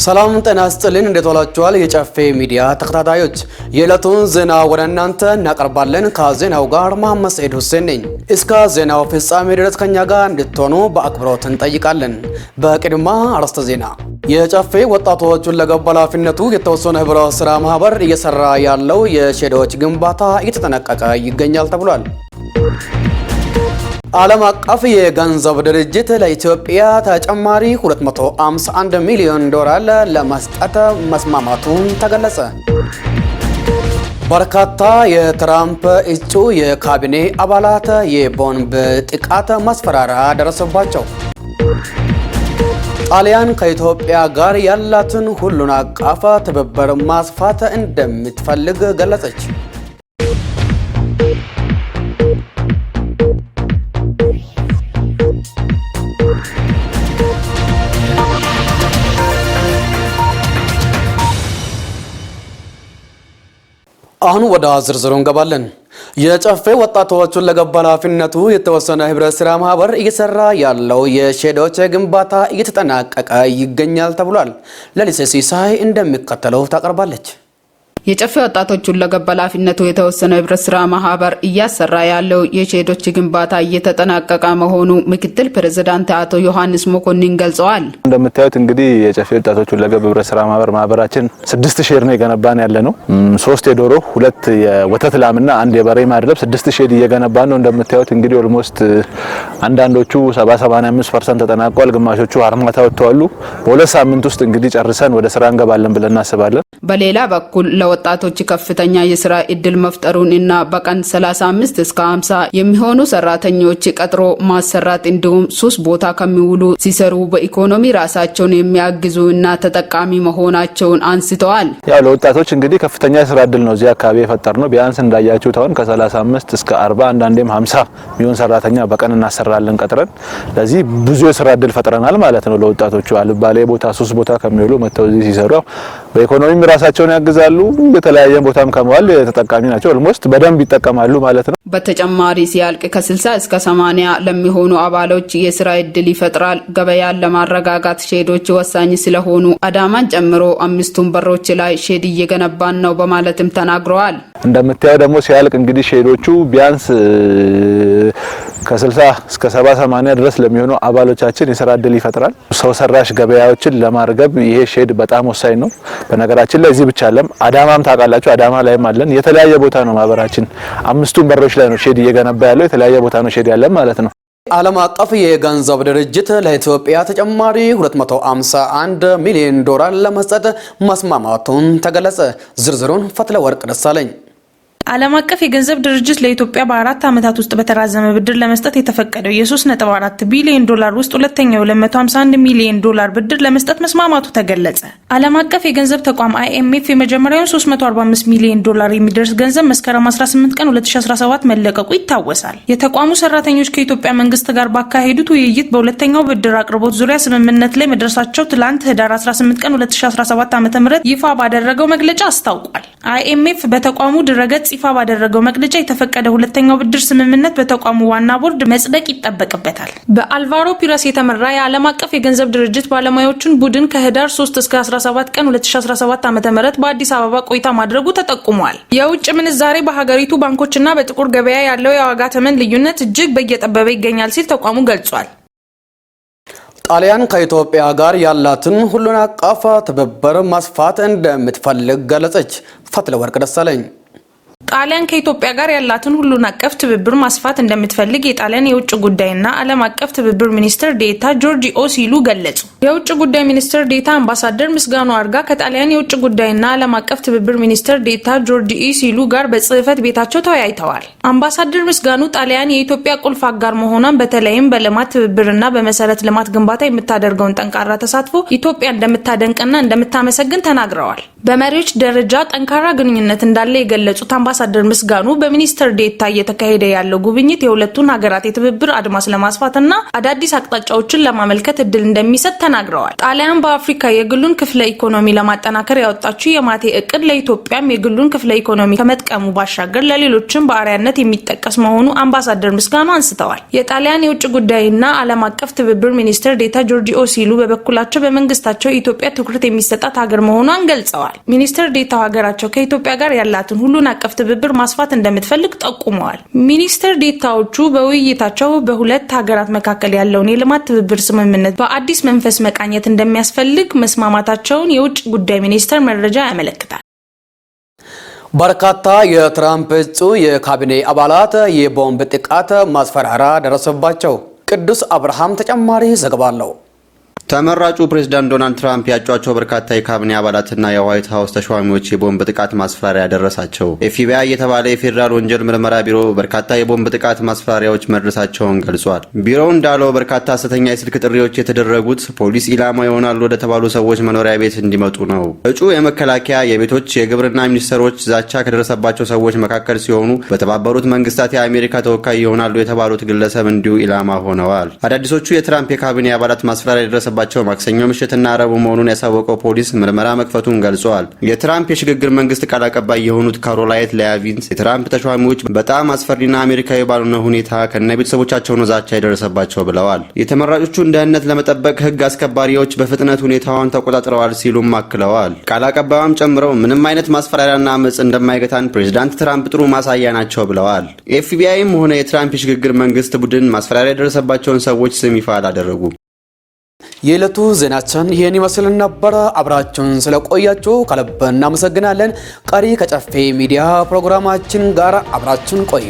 ሰላም ጤና ይስጥልን እንዴት ዋላችኋል የጨፌ ሚዲያ ተከታታዮች የዕለቱን ዜና ወደ እናንተ እናቀርባለን ከዜናው ጋር መሐመድ ሰይድ ሁሴን ነኝ እስከ ዜናው ፍጻሜ ድረስ ከኛ ጋር እንድትሆኑ በአክብሮት እንጠይቃለን በቅድሚያ አርዕስተ ዜና የጨፌ ወጣቶቹን ለገብ ኃላፊነቱ የተወሰነ ህብረት ስራ ማህበር እየሰራ ያለው የሼዶች ግንባታ እየተጠናቀቀ ይገኛል ተብሏል ዓለም አቀፍ የገንዘብ ድርጅት ለኢትዮጵያ ተጨማሪ 251 ሚሊዮን ዶላር ለመስጠት መስማማቱን ተገለጸ። በርካታ የትራምፕ እጩ የካቢኔ አባላት የቦምብ ጥቃት ማስፈራሪያ ደረሰባቸው። ጣሊያን ከኢትዮጵያ ጋር ያላትን ሁሉን አቀፍ ትብብር ማስፋት እንደምትፈልግ ገለጸች። አሁን ወደ ዝርዝሩ እንገባለን የጨፌ ወጣቶቹን ለገብ ኃላፊነቱ የተወሰነ ህብረት ስራ ማህበር እየሰራ ያለው የሼዶች ግንባታ እየተጠናቀቀ ይገኛል ተብሏል ለሊሴ ሲሳይ እንደሚከተለው ታቀርባለች የጨፌ ወጣቶቹን ለገብ ኃላፊነቱ የተወሰነ ህብረት ስራ ማህበር እያሰራ ያለው የሼዶች ግንባታ እየተጠናቀቀ መሆኑ ምክትል ፕሬዝዳንት አቶ ዮሐንስ መኮንን ገልጸዋል። እንደምታዩት እንግዲህ የጨፌ ወጣቶቹን ለገብ ህብረት ስራ ማህበራችን 6 ሼድ ነው የገነባን ያለ ነው 3 የዶሮ 2 የወተት ላምና 1 የበሬ ማድለብ 6 ሼድ እየገነባን ነው እንደምታዩት እንግዲህ ኦልሞስት አንዳንዶቹ 70-85% ተጠናቋል ግማሾቹ አርማታ ወጥተዋል በሁለት ሳምንት ውስጥ እንግዲህ ጨርሰን ወደ ስራ እንገባለን ብለን እናስባለን። በሌላ በኩል ለወጣቶች ከፍተኛ የሥራ እድል መፍጠሩን እና በቀን 35 እስከ 50 የሚሆኑ ሰራተኞች ቀጥሮ ማሰራት እንዲሁም 3 ቦታ ከሚውሉ ሲሰሩ በኢኮኖሚ ራሳቸውን የሚያግዙ እና ተጠቃሚ መሆናቸውን አንስተዋል። ያው ለወጣቶች እንግዲህ ከፍተኛ የሥራ እድል ነው እዚህ አካባቢ የፈጠርነው ቢያንስ እንዳያችሁ ታውን ከ35 እስከ 40 አንዳንዴም 50 ሚሊዮን ሰራተኛ በቀን እናሰራለን ቀጥረን ለዚህ ብዙ የሥራ እድል ፈጥረናል ማለት ነው ለወጣቶቹ አልባሌ ቦታ 3 ቦታ ከሚውሉ መተው እዚህ ሲሰሩ በኢኮኖሚ ራሳቸውን ያግዛሉ በተለያየ ቦታም ከመዋል ተጠቃሚ ናቸው ኦልሞስት በደንብ ይጠቀማሉ ማለት ነው። በተጨማሪ ሲያልቅ ከ60 እስከ 80 ለሚሆኑ አባሎች የሥራ እድል ይፈጥራል። ገበያን ለማረጋጋት ሼዶች ወሳኝ ስለሆኑ አዳማን ጨምሮ 5ቱም በሮች ላይ ሼድ እየገነባን ነው በማለትም ተናግረዋል። እንደምታየው ደግሞ ሲያልቅ እንግዲህ ሼዶቹ ቢያንስ ከ60 እስከ 70-80 ድረስ ለሚሆኑ አባሎቻችን የሥራ እድል ይፈጥራል። ሰው ሰራሽ ገበያዎችን ለማርገብ ይሄ ሼድ በጣም ወሳኝ ነው። በነገራችን ላይ እዚህ ብቻ አይደለም አዳማም ታውቃላችሁ አዳማ ላይም አለን የተለያየ ቦታ ነው ማህበራችን 5ቱም በሮች ላይ ነው ሼድ እየገነባ ያለው የተለያየ ቦታ ነው ሼድ ያለን ማለት ነው። ዓለም አቀፍ የገንዘብ ድርጅት ለኢትዮጵያ ተጨማሪ 251 ሚሊዮን ዶላር ለመስጠት መስማማቱን ተገለጸ። ዝርዝሩን ፈትለ ወርቅ ደሳለኝ ዓለም አቀፍ የገንዘብ ድርጅት ለኢትዮጵያ በ4 ዓመታት ውስጥ በተራዘመ ብድር ለመስጠት የተፈቀደው የ3.4 ቢሊዮን ዶላር ውስጥ ሁለተኛው 251 ሚሊዮን ዶላር ብድር ለመስጠት መስማማቱ ተገለጸ። ዓለም አቀፍ የገንዘብ ተቋም IMF የመጀመሪያውን 345 ሚሊዮን ዶላር የሚደርስ ገንዘብ መስከረም 18 ቀን 2017 መለቀቁ ይታወሳል። የተቋሙ ሰራተኞች ከኢትዮጵያ መንግስት ጋር ባካሄዱት ውይይት በሁለተኛው ብድር አቅርቦት ዙሪያ ስምምነት ላይ መድረሳቸው ትላንት ህዳር 18 ቀን 2017 ዓ.ም ይፋ ባደረገው መግለጫ አስታውቋል። IMF በተቋሙ ድረገጽ ይፋ ባደረገው መግለጫ የተፈቀደው ሁለተኛው ብድር ስምምነት በተቋሙ ዋና ቦርድ መጽደቅ ይጠበቅበታል። በአልቫሮ ፒረስ የተመራ የዓለም አቀፍ የገንዘብ ድርጅት ባለሙያዎችን ቡድን ከህዳር 3 እስከ 17 ቀን 2017 ዓ.ም በአዲስ አበባ ቆይታ ማድረጉ ተጠቁሟል። የውጭ ምንዛሬ በሀገሪቱ ባንኮችና በጥቁር ገበያ ያለው የዋጋ ተመን ልዩነት እጅግ በየጠበበ ይገኛል ሲል ተቋሙ ገልጿል። ጣሊያን ከኢትዮጵያ ጋር ያላትን ሁሉን አቀፍ ትብብር ማስፋት እንደምትፈልግ ገለጸች። ፈትለ ወርቅ ደሳለኝ ጣሊያን ከኢትዮጵያ ጋር ያላትን ሁሉን አቀፍ ትብብር ማስፋት እንደምትፈልግ የጣሊያን የውጭ ጉዳይና ዓለም አቀፍ ትብብር ሚኒስትር ዴታ ጆርጂኦ ሲሉ ገለጹ። የውጭ ጉዳይ ሚኒስትር ዴታ አምባሳደር ምስጋኑ አርጋ ከጣሊያን የውጭ ጉዳይና ዓለም አቀፍ ትብብር ሚኒስትር ዴታ ጆርጂኦ ሲሉ ጋር በጽህፈት ቤታቸው ተወያይተዋል። አምባሳደር ምስጋኑ ጣሊያን የኢትዮጵያ ቁልፍ አጋር መሆኗን በተለይም በልማት ትብብርና በመሰረተ ልማት ግንባታ የምታደርገውን ጠንካራ ተሳትፎ ኢትዮጵያ እንደምታደንቅና እንደምታመሰግን ተናግረዋል። በመሪዎች ደረጃ ጠንካራ ግንኙነት እንዳለ የገለጹት አምባሳደር ምስጋኑ በሚኒስትር ዴታ እየተካሄደ ያለው ጉብኝት የሁለቱን ሀገራት የትብብር አድማስ ለማስፋትና አዳዲስ አቅጣጫዎችን ለማመልከት እድል እንደሚሰጥ ተናግረዋል። ጣሊያን በአፍሪካ የግሉን ክፍለ ኢኮኖሚ ለማጠናከር ያወጣችው የማቴ እቅድ ለኢትዮጵያም የግሉን ክፍለ ኢኮኖሚ ከመጥቀሙ ባሻገር ለሌሎችም በአርአያነት የሚጠቀስ መሆኑ አምባሳደር ምስጋኑ አንስተዋል። የጣሊያን የውጭ ጉዳይና ዓለም አቀፍ ትብብር ሚኒስትር ዴታ ጆርጂኦ ሲሉ በበኩላቸው በመንግስታቸው ኢትዮጵያ ትኩረት የሚሰጣት ሀገር መሆኗን ገልጸዋል። ሚኒስትር ዴታው ሀገራቸው ከኢትዮጵያ ጋር ያላትን ሁሉን አቀፍ ትብብር ማስፋት እንደምትፈልግ ጠቁመዋል። ሚኒስትር ዴታዎቹ በውይይታቸው በሁለት ሀገራት መካከል ያለውን የልማት ትብብር ስምምነት በአዲስ መንፈስ መቃኘት እንደሚያስፈልግ መስማማታቸውን የውጭ ጉዳይ ሚኒስቴር መረጃ ያመለክታል። በርካታ የትራምፕ እጩ የካቢኔ አባላት የቦምብ ጥቃት ማስፈራሪያ ደረሰባቸው። ቅዱስ አብርሃም ተጨማሪ ዘገባ አለው። ተመራጩ ፕሬዝዳንት ዶናልድ ትራምፕ ያጯቸው በርካታ የካቢኔ አባላትና የዋይት ሃውስ ተሿሚዎች የቦምብ ጥቃት ማስፈራሪያ ደረሳቸው። ኤፍቢአይ የተባለ የፌዴራል ወንጀል ምርመራ ቢሮ በርካታ የቦምብ ጥቃት ማስፈራሪያዎች መድረሳቸውን ገልጿል። ቢሮው እንዳለው በርካታ ሐሰተኛ የስልክ ጥሪዎች የተደረጉት ፖሊስ ኢላማ ይሆናሉ ወደ ተባሉ ሰዎች መኖሪያ ቤት እንዲመጡ ነው። እጩ የመከላከያ፣ የቤቶች፣ የግብርና ሚኒስትሮች ዛቻ ከደረሰባቸው ሰዎች መካከል ሲሆኑ በተባበሩት መንግስታት የአሜሪካ ተወካይ ይሆናሉ የተባሉት ግለሰብ እንዲሁ ኢላማ ሆነዋል። አዳዲሶቹ የትራምፕ የካቢኔ አባላት ማስፈራሪያ የደረሰባቸው ማክሰኞ ምሽትና ረቡዕ መሆኑን ያሳወቀው ፖሊስ ምርመራ መክፈቱን ገልጿል። የትራምፕ የሽግግር መንግስት ቃል አቀባይ የሆኑት ካሮላይን ሌቪንስ የትራምፕ ተሿሚዎች በጣም አስፈሪና አሜሪካዊ ባልሆነ ሁኔታ ከነ ቤተሰቦቻቸው ነው ዛቻ የደረሰባቸው ብለዋል። የተመራጮቹን ደህንነት ለመጠበቅ ህግ አስከባሪዎች በፍጥነት ሁኔታውን ተቆጣጥረዋል ሲሉም አክለዋል። ቃል አቀባዩም ጨምረው ምንም አይነት ማስፈራሪያና አመጽ እንደማይገታን ፕሬዝዳንት ትራምፕ ጥሩ ማሳያ ናቸው ብለዋል። ኤፍቢአይም ሆነ የትራምፕ የሽግግር መንግስት ቡድን ማስፈራሪያ የደረሰባቸውን ሰዎች ስም ይፋ አላደረጉም። የዕለቱ ዜናችን ይሄን ይመስል ነበር። አብራችሁን ስለቆያችሁ ከልብ እናመሰግናለን። ቀሪ ከጨፌ ሚዲያ ፕሮግራማችን ጋር አብራችሁን ቆዩ።